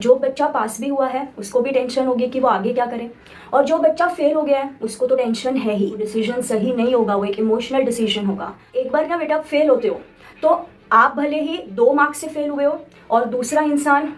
जो बच्चा पास भी हुआ है उसको भी टेंशन होगी कि वो आगे क्या करे, और जो बच्चा फेल हो गया है उसको तो टेंशन है ही। डिसीजन सही नहीं होगा, वो एक इमोशनल डिसीजन होगा। एक बार ना बेटा आप फेल होते हो तो आप भले ही 2 मार्क्स से फेल हुए हो और दूसरा इंसान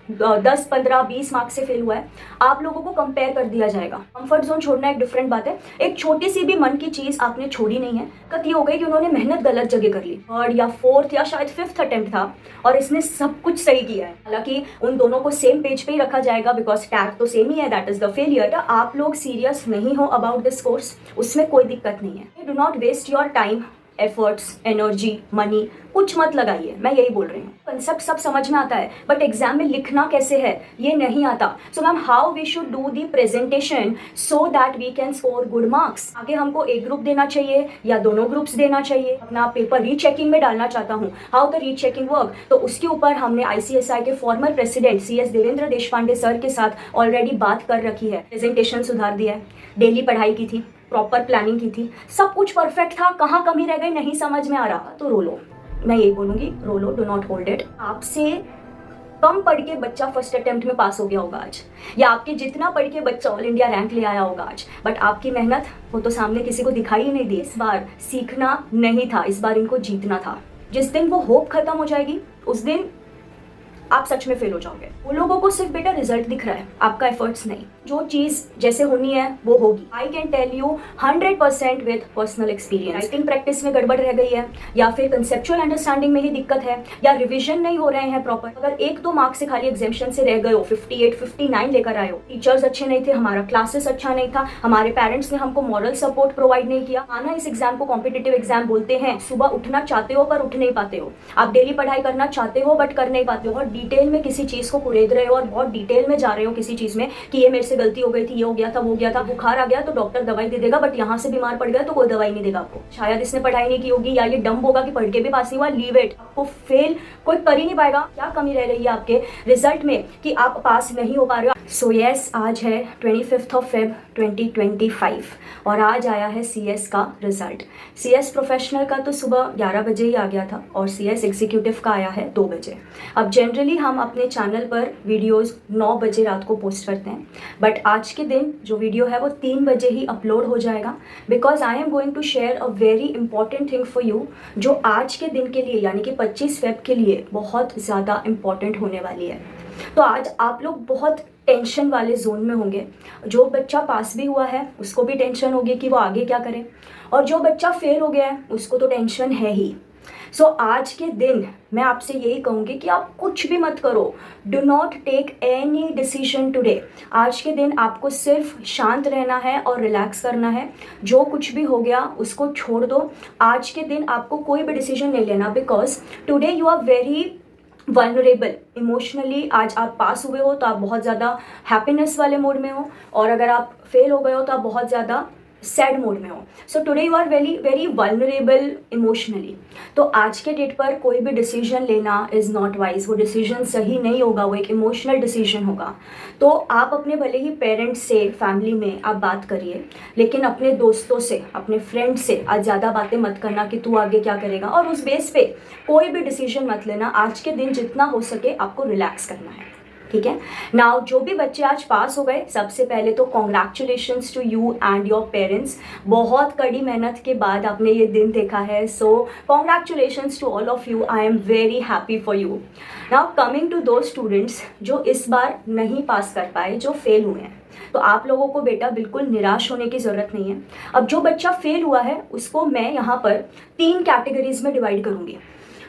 10, 15, 20 मार्क्स से फेल हुआ है, आप लोगों को कंपेयर कर दिया जाएगा। कंफर्ट जोन छोड़ना एक डिफरेंट बात है। एक छोटी सी भी मन की चीज आपने छोड़ी नहीं है। दिक्कत ये हो गई कि उन्होंने मेहनत गलत जगह कर ली। 3rd या 4th या शायद 5th अटेम्प्ट था और इसने सब कुछ सही किया है। हालांकि उन दोनों को सेम पेज पे ही रखा जाएगा बिकॉज टैग तो सेम ही है, दैट इज द फेलियर। आप लोग सीरियस नहीं हो अबाउट दिस कोर्स, उसमें कोई दिक्कत नहीं है। Do not waste your time, efforts, energy, money, कुछ मत लगाइए। मैं यही बोल रही हूँ। कंसेप्ट सब समझ में आता है बट एग्जाम में लिखना कैसे है ये नहीं आता। So ma'am how we should do the presentation so that we can score good marks. आगे हमको एक ग्रुप देना चाहिए या दोनों ग्रुप्स देना चाहिए। अपना पेपर रीचेकिंग में डालना चाहता हूँ, हाउ द रीचेकिंग वर्क, तो उसके ऊपर हमने ICSI के former president CS Devendra Deshpande sir के साथ ऑलरेडी बात कर रखी है। प्रेजेंटेशन सुधार दिया है, डेली पढ़ाई की थी, प्रॉपर प्लानिंग की थी, सब कुछ परफेक्ट था। कहाँ कमी रह गई नहीं समझ में आ रहा तो रो लो। मैं यही बोलूंगी, रो लो, डू नॉट होल्ड इट। आपसे कम पढ़ के बच्चा फर्स्ट अटेम्प्ट में पास हो गया होगा आज, या आपके जितना पढ़ के बच्चा ऑल इंडिया रैंक ले आया होगा आज, बट आपकी मेहनत वो तो सामने किसी को दिखाई ही नहीं दी। इस बार सीखना नहीं था, इस बार इनको जीतना था। जिस दिन वो होप खत्म हो जाएगी उस दिन आप सच में फेल हो जाओगे। वो लोगों को सिर्फ बेटा रिजल्ट दिख रहा है, आपका एफर्ट्स नहीं। जो चीज जैसे होनी है वो होगी। I can tell you 100% with personal experience. Writing practice में गड़बड़ रह गई है, या फिर कंसेप्चुअल अंडरस्टैंडिंग में ही दिक्कत है, या रिविजन नहीं हो रहे हैं प्रॉपर। अगर 1-2 मार्क्स से खाली एग्जामिशन से रह गए हो, 58, 59 लेकर आए हो, टीचर्स अच्छे नहीं थे, हमारा क्लासेस अच्छा नहीं था, हमारे पेरेंट्स ने हमको मॉरल सपोर्ट प्रोवाइड नहीं किया। आना इस एग्जाम को कॉम्पिटिटिव एग्जाम बोलते हैं। सुबह उठना चाहते हो पर उठ नहीं पाते हो। आप डेली पढ़ाई करना चाहते हो बट कर नहीं पाते हो, और डिटेल में किसी चीज को कुरेद रहे हो और बहुत डिटेल में जा रहे हो किसी चीज में कि ये मेरे से गलती हो गई थी, ये हो गया था, वो हो गया था। बुखार आ गया तो डॉक्टर दवाई दे देगा, बट यहाँ से बीमार पड़ गया तो कोई दवाई नहीं देगा आपको। शायद इसने पढ़ाई नहीं की होगी, या ये डम्ब होगा कि पढ़ के भी पास नहीं हुआ, लीव इट। आपको फेल कोई कर ही नहीं पाएगा। क्या कमी रह रही है आपके रिजल्ट में कि आप पास नहीं हो पा रहे हो? सो यस, आज है 25 Feb 2025 और आज आया है CS का रिजल्ट। CS प्रोफेशनल का तो सुबह 11 बजे ही आ गया था और CS एग्जीक्यूटिव का आया है 2 बजे। अब जनरली हम अपने चैनल पर वीडियोस 9 बजे रात को पोस्ट करते हैं, बट आज के दिन जो वीडियो है वो 3 बजे ही अपलोड हो जाएगा, because I am going to share a very important thing for you, जो आज के दिन के लिए यानी कि 25 फेब के लिए बहुत ज़्यादा इंपॉर्टेंट होने वाली है। तो आज आप लोग बहुत टेंशन वाले जोन में होंगे। जो बच्चा पास भी हुआ है उसको भी टेंशन होगी कि वो आगे क्या करे, और जो बच्चा फेल हो गया है उसको तो टेंशन है ही। सो आज के दिन मैं आपसे यही कहूँगी कि आप कुछ भी मत करो, do not take any decision today. आज के दिन आपको सिर्फ शांत रहना है और रिलैक्स करना है। जो कुछ भी हो गया उसको छोड़ दो। आज के दिन आपको कोई भी डिसीजन नहीं लेना, because today you are very vulnerable emotionally. आज आप पास हुए हो तो आप बहुत ज़्यादा हैप्पीनेस वाले मूड में हो, और अगर आप फेल हो गए हो तो आप बहुत ज़्यादा सैड मोड में हो। So today you are very very vulnerable emotionally. तो आज के डेट पर कोई भी डिसीजन लेना इज़ नॉट वाइज। वो डिसीजन सही नहीं होगा, वो एक इमोशनल डिसीजन होगा। तो आप अपने भले ही पेरेंट्स से, फैमिली में आप बात करिए, लेकिन अपने दोस्तों से, अपने फ्रेंड से आज ज़्यादा बातें मत करना कि तू आगे क्या करेगा, और उस बेस पे कोई भी डिसीजन मत लेना। आज के दिन जितना हो सके आपको रिलैक्स करना है, ठीक है। नाउ जो भी बच्चे आज पास हो गए, सबसे पहले तो congratulations to you and your parents. बहुत कड़ी मेहनत के बाद आपने ये दिन देखा है, so congratulations to all of you. I am very happy for you. Now coming to दो स्टूडेंट्स जो इस बार नहीं पास कर पाए, जो फेल हुए हैं, तो आप लोगों को बेटा बिल्कुल निराश होने की ज़रूरत नहीं है। अब जो बच्चा फेल हुआ है उसको मैं यहाँ पर 3 कैटेगरीज में डिवाइड करूँगी।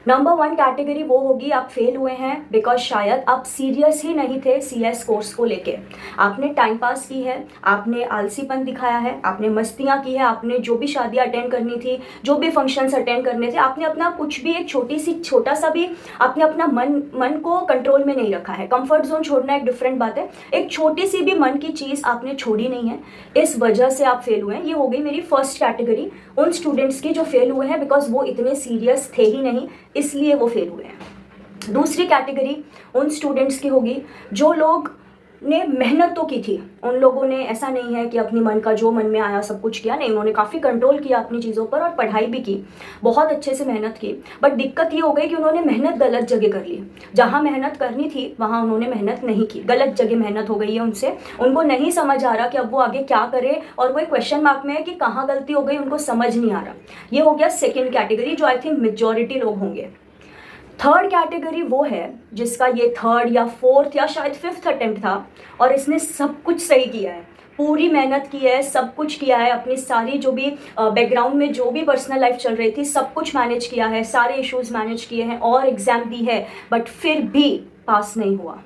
नंबर 1 कैटेगरी वो होगी, आप फेल हुए हैं बिकॉज शायद आप सीरियस ही नहीं थे CS कोर्स को लेके। आपने टाइम पास की है, आपने आलसीपन दिखाया है, आपने मस्तियाँ की है, आपने जो भी शादियाँ अटेंड करनी थी, जो भी फंक्शंस अटेंड करने थे, आपने अपना कुछ भी एक छोटा सा भी आपने अपना मन को कंट्रोल में नहीं रखा है। कंफर्ट जोन छोड़ना एक डिफरेंट बात है, एक छोटी सी भी मन की चीज़ आपने छोड़ी नहीं है, इस वजह से आप फेल हुए हैं। ये हो गई मेरी फर्स्ट कैटेगरी उन स्टूडेंट्स की जो फेल हुए हैं बिकॉज वो इतने सीरियस थे ही नहीं, इसलिए वो फेल हुए हैं। दूसरी कैटेगरी उन स्टूडेंट्स की होगी जो लोग ने मेहनत तो की थी, उन लोगों ने ऐसा नहीं है कि अपनी मन का जो मन में आया सब कुछ किया, नहीं, उन्होंने काफ़ी कंट्रोल किया अपनी चीज़ों पर और पढ़ाई भी की, बहुत अच्छे से मेहनत की। बट दिक्कत ये हो गई कि उन्होंने मेहनत गलत जगह कर ली, जहाँ मेहनत करनी थी वहाँ उन्होंने मेहनत नहीं की, गलत जगह मेहनत हो गई है उनसे, उनको नहीं समझ आ रहा कि अब वो आगे क्या करे, और वो एक क्वेश्चन मार्क में है कि कहाँ गलती हो गई, उनको समझ नहीं आ रहा। ये हो गया सेकेंड कैटेगरी, जो आई थिंक मेजॉरिटी लोग होंगे। थर्ड कैटेगरी वो है जिसका ये थर्ड या फोर्थ या शायद फिफ्थ अटेम्प्ट था और इसने सब कुछ सही किया है, पूरी मेहनत की है, सब कुछ किया है, अपनी सारी जो भी बैकग्राउंड में जो भी पर्सनल लाइफ चल रही थी सब कुछ मैनेज किया है, सारे इश्यूज मैनेज किए हैं और एग्ज़ाम दी है, बट फिर भी पास नहीं हुआ।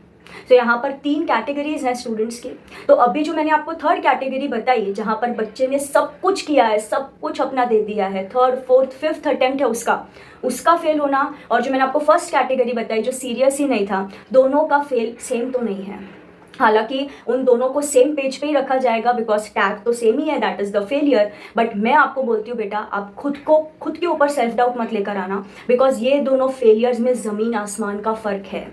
तो यहाँ पर 3 कैटेगरीज हैं स्टूडेंट्स की। तो अभी जो मैंने आपको थर्ड कैटेगरी बताई, जहाँ पर बच्चे ने सब कुछ किया है, सब कुछ अपना दे दिया है, थर्ड फोर्थ फिफ्थ अटेम्प्ट है उसका फेल होना, और जो मैंने आपको फर्स्ट कैटेगरी बताई जो सीरियस ही नहीं था, दोनों का फेल सेम तो नहीं है। हालांकि उन दोनों को सेम पेज पे ही रखा जाएगा बिकॉज टैग तो सेम ही है, that is the failure. But मैं आपको बोलती हूँ बेटा, आप खुद के ऊपर सेल्फ डाउट मत लेकर आना, बिकॉज ये दोनों फेलियर्स में ज़मीन आसमान का फ़र्क है।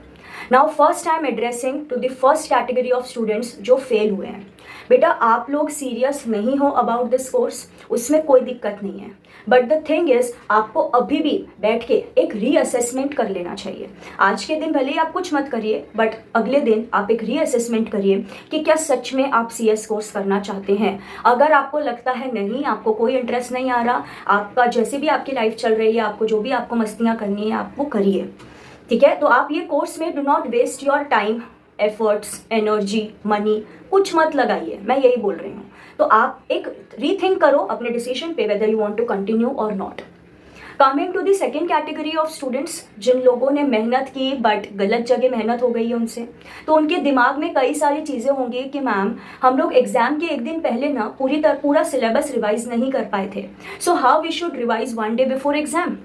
Now first I am addressing to the first category of students जो फेल हुए हैं। बेटा आप लोग सीरियस नहीं हो अबाउट दिस कोर्स, उसमें कोई दिक्कत नहीं है, बट द थिंग इज आपको अभी भी बैठ के एक रीअसेसमेंट कर लेना चाहिए। आज के दिन भले ही आप कुछ मत करिए, बट अगले दिन आप एक रीअसेसमेंट करिए कि क्या सच में आप CS कोर्स करना चाहते हैं। अगर आपको लगता है नहीं, आपको कोई इंटरेस्ट नहीं आ रहा, आपका जैसे भी आपकी लाइफ चल रही है, आपको जो भी आपको मस्तियाँ करनी है आप वो करिए, ठीक है। तो आप ये कोर्स में do not waste your time, efforts, energy, money, कुछ मत लगाइए, मैं यही बोल रही हूँ। तो आप एक रीथिंक करो अपने डिसीजन पे whether you want to continue और not. Coming to the second category of students, जिन लोगों ने मेहनत की बट गलत जगह मेहनत हो गई है उनसे, तो उनके दिमाग में कई सारी चीज़ें होंगी कि मैम हम लोग एग्जाम के एक दिन पहले ना पूरा सिलेबस रिवाइज नहीं कर पाए थे, so how we should revise 1 day before exam.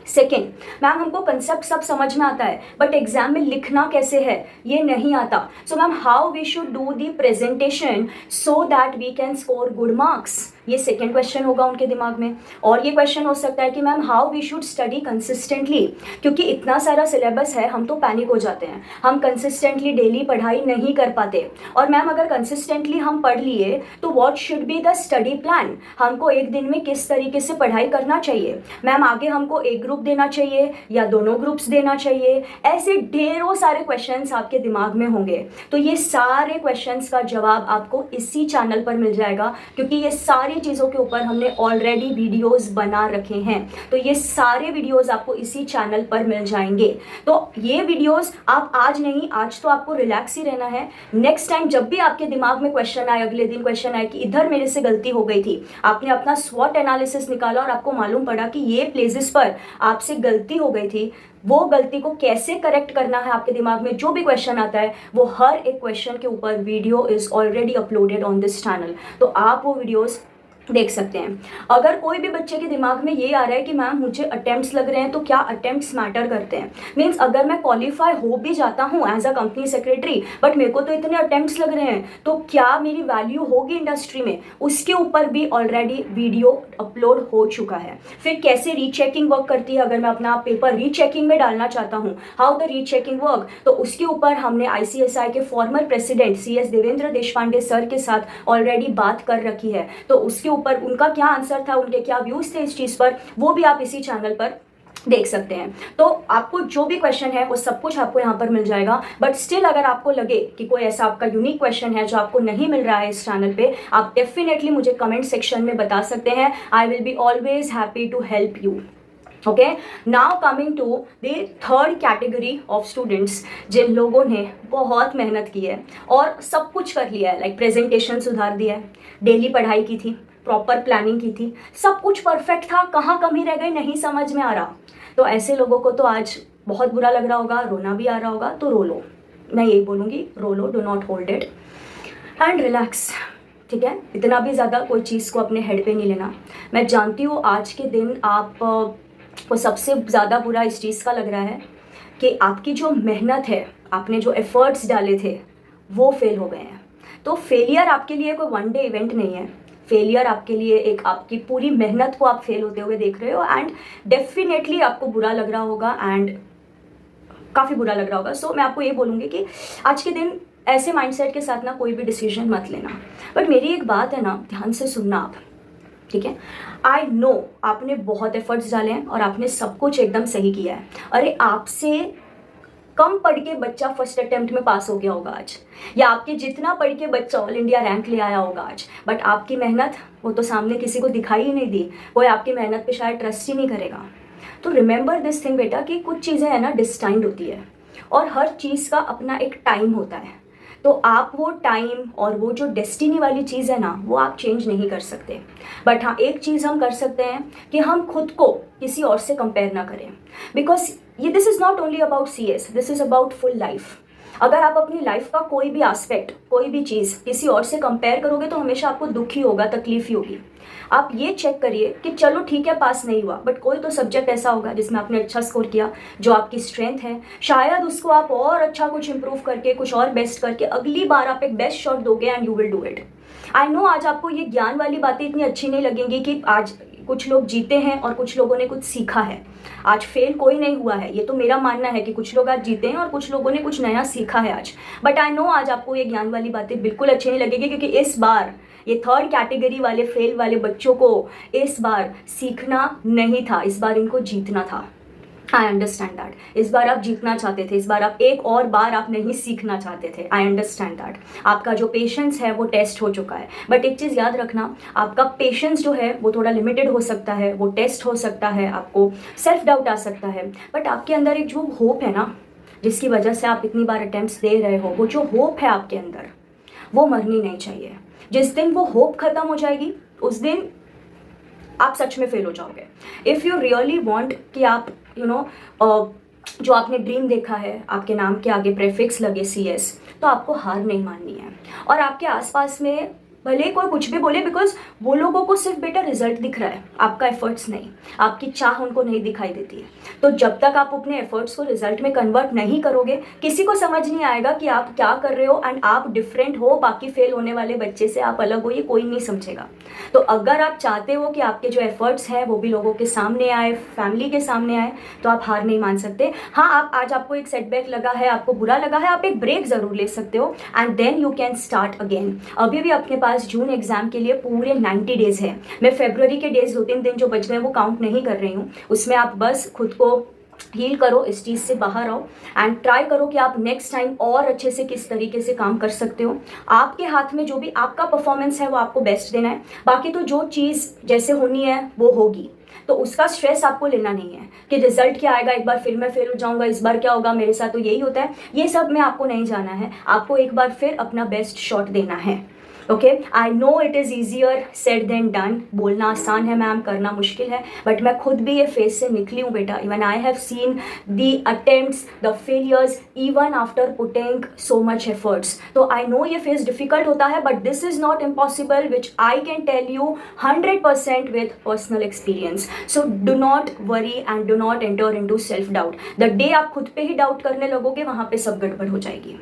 Second, ma'am हमको कंसेप्ट सब समझ में आता है बट एग्जाम में लिखना कैसे है ये नहीं आता, so ma'am how we should do the presentation so that we can score good marks. ये सेकेंड क्वेश्चन होगा उनके दिमाग में। और ये क्वेश्चन हो सकता है कि ma'am how we should study consistently, क्योंकि इतना सारा सिलेबस है, हम तो पैनिक हो जाते हैं, हम कंसिस्टेंटली डेली पढ़ाई नहीं कर पाते। और मैम अगर कंसिस्टेंटली हम पढ़ लिए तो what should be the study plan, हमको एक दिन में किस तरीके से पढ़ाई करना चाहिए। मैम आगे हमको एक ग्रुप देना चाहिए या दोनों ग्रुप्स देना चाहिए, ऐसे ढेरों सारे क्वेश्चंस आपके दिमाग में होंगे। तो ये सारे क्वेश्चंस का जवाब आपको इसी चैनल पर मिल जाएगा, क्योंकि ये सारी चीज़ों के ऊपर हमने ऑलरेडी वीडियोस बना रखे हैं। तो ये सारे वीडियोस आपको इसी चैनल पर मिल जाएंगे। तो ये वीडियोस आप आज नहीं, आज तो आपको रिलैक्स ही रहना है। नेक्स्ट टाइम जब भी आपके दिमाग में क्वेश्चन आए, अगले दिन क्वेश्चन आए कि इधर मेरे से गलती हो गई थी, आपने अपना स्वॉट एनालिसिस निकाला और आपको मालूम पड़ा कि ये प्लेसेस पर आपसे गलती हो गई थी, वो गलती को कैसे करेक्ट करना है, आपके दिमाग में जो भी क्वेश्चन आता है वो हर एक क्वेश्चन के ऊपर video is already uploaded on this channel. तो आप वो वीडियोस देख सकते हैं। अगर कोई भी बच्चे के दिमाग में ये आ रहा है कि मैम मुझे अटेम्प्ट्स लग रहे हैं, तो क्या अटेम्प्ट्स मैटर करते हैं, मीन्स अगर मैं क्वालिफाई हो भी जाता हूँ as a company secretary but मेरे को तो इतने अटेम्प्ट्स लग रहे हैं, तो क्या मेरी वैल्यू होगी इंडस्ट्री में, उसके ऊपर भी ऑलरेडी वीडियो अपलोड हो चुका है। फिर कैसे रीचेकिंग वर्क करती है, अगर मैं अपना पेपर रीचेकिंग में डालना चाहता हूँ, हाउ द रीचेकिंग वर्क, तो उसके ऊपर हमने ICSI के former president CS Devendra Deshpande sir के साथ ऑलरेडी बात कर रखी है। तो उसके ऊपर उनका क्या आंसर था, उनके क्या व्यूज थे इस चीज़ पर, वो भी आप इसी चैनल पर देख सकते हैं। तो आपको जो भी क्वेश्चन है वो सब कुछ आपको यहाँ पर मिल जाएगा। बट स्टिल अगर आपको लगे कि कोई ऐसा आपका यूनिक क्वेश्चन है जो आपको नहीं मिल रहा है इस चैनल पे, आप डेफिनेटली मुझे कमेंट सेक्शन में बता सकते हैं। I will be always happy to help you. Okay, now coming to the third category of students, जिन लोगों ने बहुत मेहनत की है और सब कुछ कर लिया है, लाइक प्रेजेंटेशन सुधार दिया है, डेली पढ़ाई की थी, प्रॉपर प्लानिंग की थी, सब कुछ परफेक्ट था, कहाँ कमी रह गई नहीं समझ में आ रहा। तो ऐसे लोगों को तो आज बहुत बुरा लग रहा होगा, रोना भी आ रहा होगा, तो रो लो, मैं यही बोलूँगी, रो लो, do not hold it and relax, ठीक है। इतना भी ज़्यादा कोई चीज़ को अपने हेड पे नहीं लेना। मैं जानती हूँ आज के दिन आप को सबसे ज़्यादा बुरा इस चीज़ का लग रहा है कि आपकी जो मेहनत है, आपने जो एफर्ट्स डाले थे वो फेल हो गए हैं। तो फेलियर आपके लिए कोई 1 डे इवेंट नहीं है, फेलियर आपके लिए एक आपकी पूरी मेहनत को आप फेल होते हुए देख रहे हो एंड डेफिनेटली आपको बुरा लग रहा होगा एंड काफ़ी बुरा लग रहा होगा। सो मैं आपको ये बोलूँगी कि आज के दिन ऐसे माइंडसेट के साथ ना कोई भी डिसीजन मत लेना। बट मेरी एक बात है ना, ध्यान से सुनना आप, ठीक है। आई नो आपने बहुत एफर्ट्स डाले हैं और आपने सब कुछ एकदम सही किया है। अरे आपसे कम पढ़ के बच्चा फर्स्ट अटेम्प्ट में पास हो गया होगा आज, या आपके जितना पढ़ के बच्चा ऑल इंडिया रैंक ले आया होगा आज, बट आपकी मेहनत वो तो सामने किसी को दिखाई ही नहीं दी, कोई आपकी मेहनत पे शायद ट्रस्ट ही नहीं करेगा। तो रिमेंबर दिस थिंग बेटा कि कुछ चीज़ें है ना डिस्टाइंड होती है और हर चीज़ का अपना एक टाइम होता है। तो आप वो टाइम और वो जो डेस्टिनी वाली चीज़ है ना वो आप चेंज नहीं कर सकते। बट हाँ, एक चीज़ हम कर सकते हैं कि हम खुद को किसी और से कंपेयर ना करें, बिकॉज ये this is not only about CS, this is about full life. अगर आप अपनी लाइफ का कोई भी एस्पेक्ट, कोई भी चीज़ किसी और से कंपेयर करोगे तो हमेशा आपको दुख ही होगा, तकलीफ ही होगी। आप ये चेक करिए कि चलो ठीक है पास नहीं हुआ, बट कोई तो सब्जेक्ट ऐसा होगा जिसमें आपने अच्छा स्कोर किया, जो आपकी स्ट्रेंथ है, शायद उसको आप और अच्छा कुछ इंप्रूव करके, कुछ और बेस्ट करके अगली बार आप एक बेस्ट शॉट दोगे and you will do it. I know आज आपको ये ज्ञान वाली बातें इतनी अच्छी नहीं लगेंगी कि आज कुछ लोग जीते हैं और कुछ लोगों ने कुछ सीखा है। आज फेल कोई नहीं हुआ है, ये तो मेरा मानना है कि कुछ लोग आज जीते हैं और कुछ लोगों ने कुछ नया सीखा है आज। बट आई नो आज आपको ये ज्ञान वाली बातें बिल्कुल अच्छी नहीं लगेगी, क्योंकि इस बार ये थर्ड कैटेगरी वाले फेल वाले बच्चों को इस बार सीखना नहीं था, इस बार इनको जीतना था। I understand that. इस बार आप जीतना चाहते थे, इस बार आप एक और बार आप नहीं सीखना चाहते थे। I understand that. आपका जो पेशेंस है वो टेस्ट हो चुका है। बट एक चीज़ याद रखना, आपका पेशेंस जो है वो थोड़ा लिमिटेड हो सकता है, वो टेस्ट हो सकता है, आपको सेल्फ डाउट आ सकता है, बट आपके अंदर एक जो होप है ना, जिसकी वजह से आप इतनी बार अटेम्प्ट्स दे रहे हो, वो जो होप है आपके अंदर वो मरनी नहीं चाहिए। जिस दिन वो होप खत्म हो जाएगी उस दिन आप सच में फेल हो जाओगे। इफ़ यू रियली वॉन्ट कि आप जो आपने ड्रीम देखा है, आपके नाम के आगे प्रेफिक्स लगे CS, तो आपको हार नहीं माननी है। और आपके आसपास में भले कोई कुछ भी बोले, बिकॉज वो लोगों को सिर्फ बेटा रिजल्ट दिख रहा है, आपका एफर्ट्स नहीं, आपकी चाह उनको नहीं दिखाई देती है। तो जब तक आप अपने एफर्ट्स को रिजल्ट में कन्वर्ट नहीं करोगे, किसी को समझ नहीं आएगा कि आप क्या कर रहे हो एंड आप डिफरेंट हो, बाकी फेल होने वाले बच्चे से आप अलग हो, ये कोई नहीं समझेगा। तो अगर आप चाहते हो कि आपके जो एफर्ट्स हैं वो भी लोगों के सामने आए, फैमिली के सामने आए, तो आप हार नहीं मान सकते। हाँ, आप आज आपको एक सेटबैक लगा है, आपको बुरा लगा है, आप एक ब्रेक जरूर ले सकते हो and then you can start again. अभी भी अपने पास जून एग्जाम के लिए पूरे 90 डेज है। मैं फरवरी के डेज 2-3 दिन जो बच गए वो काउंट नहीं कर रही हूँ। उसमें आप बस खुद को हील करो, इस चीज़ से बाहर आओ एंड ट्राई करो कि आप नेक्स्ट टाइम और अच्छे से किस तरीके से काम कर सकते हो। आपके हाथ में जो भी आपका परफॉर्मेंस है वो आपको बेस्ट देना है। बाकी तो जो चीज़ जैसे होनी है वो होगी, तो उसका स्ट्रेस आपको लेना नहीं है कि रिजल्ट क्या आएगा, एक बार फिर मैं फेल हो जाऊंगा, इस बार क्या होगा, मेरे साथ तो यही होता है। ये सब में आपको नहीं जाना है, आपको एक बार फिर अपना बेस्ट शॉट देना है। Okay, I know it is easier said than done. बोलना आसान है मैम, करना मुश्किल है, बट मैं खुद भी ये फेज से निकली हूँ बेटा। Even I have seen the attempts, the failures, even after putting so much efforts. तो आई नो ये फेज डिफिकल्ट होता है, but this is not impossible, which I can tell you 100% with personal experience. So do not worry and do not enter into self doubt. The day आप खुद पे ही doubt करने लगोगे, वहाँ पे सब गड़बड़ हो जाएगी।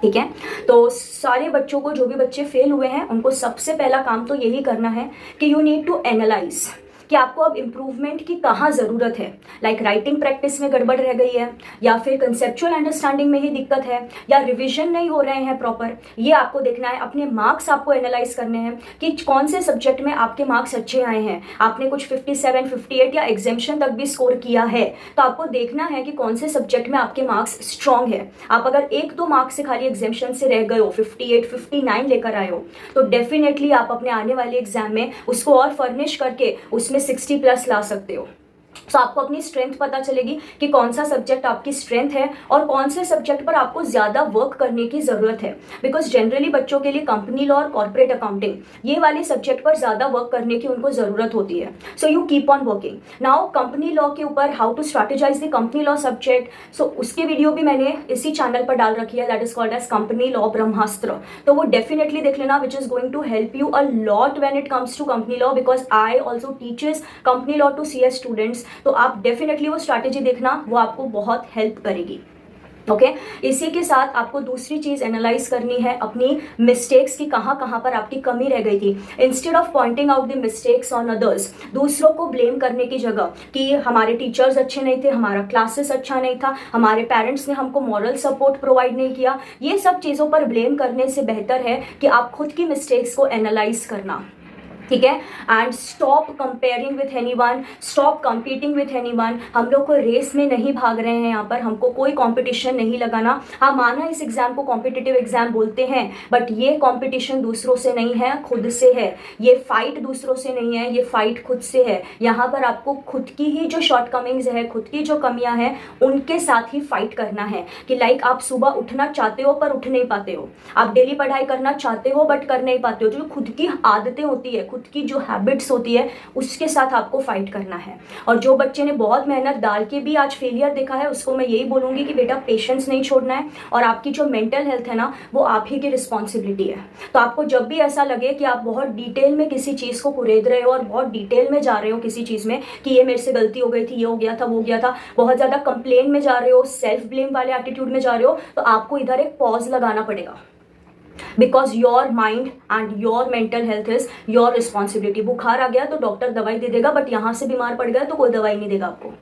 ठीक है, तो सारे बच्चों को, जो भी बच्चे फेल हुए हैं, उनको सबसे पहला काम तो यही करना है कि यू नीड टू एनालाइज कि आपको अब इम्प्रूवमेंट की कहाँ ज़रूरत है। लाइक राइटिंग प्रैक्टिस में गड़बड़ रह गई है, या फिर कंसेप्चुअल अंडरस्टैंडिंग में ही दिक्कत है, या रिविजन नहीं हो रहे हैं प्रॉपर, ये आपको देखना है। अपने मार्क्स आपको एनालाइज करने हैं कि कौन से सब्जेक्ट में आपके मार्क्स अच्छे आए हैं। आपने कुछ 57, 58 या एग्जामिशन तक भी स्कोर किया है, तो आपको देखना है कि कौन से सब्जेक्ट में आपके मार्क्स स्ट्रॉन्ग है। आप अगर 1-2 मार्क्स से खाली एग्जामिशन से रह गए हो, 58, 59 लेकर आए हो, तो डेफिनेटली आप अपने आने वाले एग्जाम में उसको और फर्निश करके उसमें 60+ ला सकते हो। तो आपको अपनी स्ट्रेंथ पता चलेगी कि कौन सा सब्जेक्ट आपकी स्ट्रेंथ है और कौन से सब्जेक्ट पर आपको ज़्यादा वर्क करने की ज़रूरत है। बिकॉज जनरली बच्चों के लिए कंपनी लॉ और कॉर्पोरेट अकाउंटिंग, ये वाले सब्जेक्ट पर ज़्यादा वर्क करने की उनको ज़रूरत होती है। So you keep on working. Now company law के ऊपर how to strategize the company law subject, so उसके वीडियो भी मैंने इसी चैनल पर डाल रखी है, that is called as company law Brahmastra. तो वो डेफिनेटली देख लेना, which is going to help you a lot when it comes to company law, because I also teaches company law to CS students. तो आप डेफिनेटली वो strategy देखना, वो आपको बहुत हेल्प करेगी। ओके इसी के साथ आपको दूसरी चीज़ एनालाइज करनी है अपनी मिस्टेक्स की, कहाँ कहाँ पर आपकी कमी रह गई थी। Instead of pointing out the mistakes on others, दूसरों को ब्लेम करने की जगह कि हमारे टीचर्स अच्छे नहीं थे, हमारा क्लासेस अच्छा नहीं था, हमारे पेरेंट्स ने हमको मॉरल सपोर्ट प्रोवाइड नहीं किया, ये सब चीज़ों पर ब्लेम करने से बेहतर है कि आप खुद की मिस्टेक्स को एनालाइज करना, ठीक है। And stop comparing with anyone, stop competing with anyone. हम लोग को रेस में नहीं भाग रहे हैं, यहाँ पर हमको कोई कंपटीशन नहीं लगाना। हाँ माना इस एग्जाम को कॉम्पिटिटिव एग्जाम बोलते हैं, बट ये कंपटीशन दूसरों से नहीं है, खुद से है। ये फाइट दूसरों से नहीं है, ये फाइट खुद से है। यहाँ पर आपको खुद की ही जो शॉर्टकमिंग्स है, खुद की जो कमियां हैं, उनके साथ ही फाइट करना है। कि लाइक आप सुबह उठना चाहते हो पर उठ नहीं पाते हो, आप डेली पढ़ाई करना चाहते हो बट कर नहीं पाते हो। जो खुद की आदतें होती है, खुद की जो हैबिट्स होती है, उसके साथ आपको फाइट करना है। और जो बच्चे ने बहुत मेहनत डाल के भी आज फेलियर देखा है, उसको मैं यही बोलूँगी कि बेटा पेशेंस नहीं छोड़ना है, और आपकी जो मेंटल हेल्थ है ना, वो आप ही की रिस्पॉन्सिबिलिटी है। तो आपको जब भी ऐसा लगे कि आप बहुत डिटेल में किसी चीज़ को कुरेद रहे हो और बहुत डिटेल में जा रहे हो किसी चीज़ में कि ये मेरे से गलती हो गई थी, ये हो गया था, वो हो गया था, बहुत ज़्यादा कंप्लेन में जा रहे हो, सेल्फ ब्लेम वाले एटीट्यूड में जा रहे हो, तो आपको इधर एक पॉज लगाना पड़ेगा। Because your mind and your mental health is your responsibility. बुखार आ गया तो डॉक्टर दवाई दे देगा, बट यहाँ से बीमार पड़ गया तो कोई दवाई नहीं देगा आपको।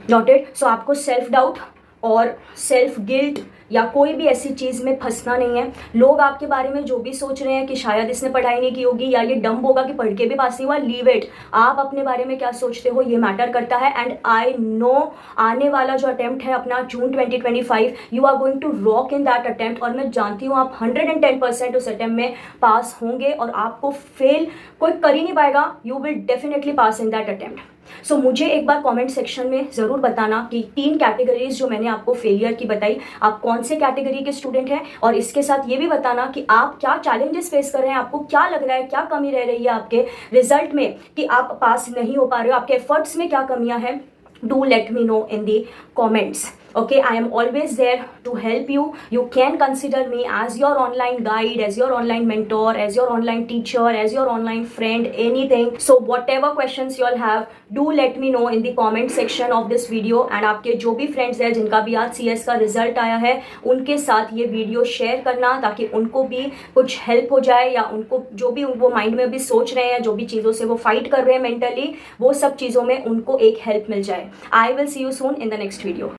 नोटेड। सो आपको सेल्फ डाउट और सेल्फ गिल्ट या कोई भी ऐसी चीज़ में फंसना नहीं है। लोग आपके बारे में जो भी सोच रहे हैं कि शायद इसने पढ़ाई नहीं की होगी या ये डम्ब होगा कि पढ़ के भी पास नहीं हुआ, लीव इट। आप अपने बारे में क्या सोचते हो ये मैटर करता है। एंड आई नो आने वाला जो अटेम्प्ट है अपना June 2025, you are going to rock in that attempt. और मैं जानती हूँ आप 110% उस अटेम्प्ट में पास होंगे और आपको फेल कोई कर ही नहीं पाएगा। You will definitely pass in that attempt. So मुझे एक बार कमेंट सेक्शन में ज़रूर बताना कि 3 कैटेगरीज जो मैंने आपको फेलियर की बताई, आप कौन से कैटेगरी के स्टूडेंट हैं। और इसके साथ ये भी बताना कि आप क्या चैलेंजेस फेस कर रहे हैं, आपको क्या लग रहा है, क्या कमी रह रही है आपके रिजल्ट में कि आप पास नहीं हो पा रहे हो, आपके एफर्ट्स में क्या कमियां हैं। Do let me know in the comments. Okay, I am always there to help you. You can consider me as your online guide, as your online mentor, as your online teacher, as your online friend, anything. So whatever questions you all have, do let me know in the comment section of this video. And आपके जो भी friends हैं जिनका भी आज CS का result आया है, उनके साथ ये वीडियो शेयर करना ताकि उनको भी कुछ हेल्प हो जाए, या उनको जो भी वो माइंड में भी सोच रहे हैं, जो भी चीज़ों से वो फाइट कर रहे हैं मेंटली, वो सब चीज़ों में उनको एक हेल्प मिल जाए। I will see you soon in the next video.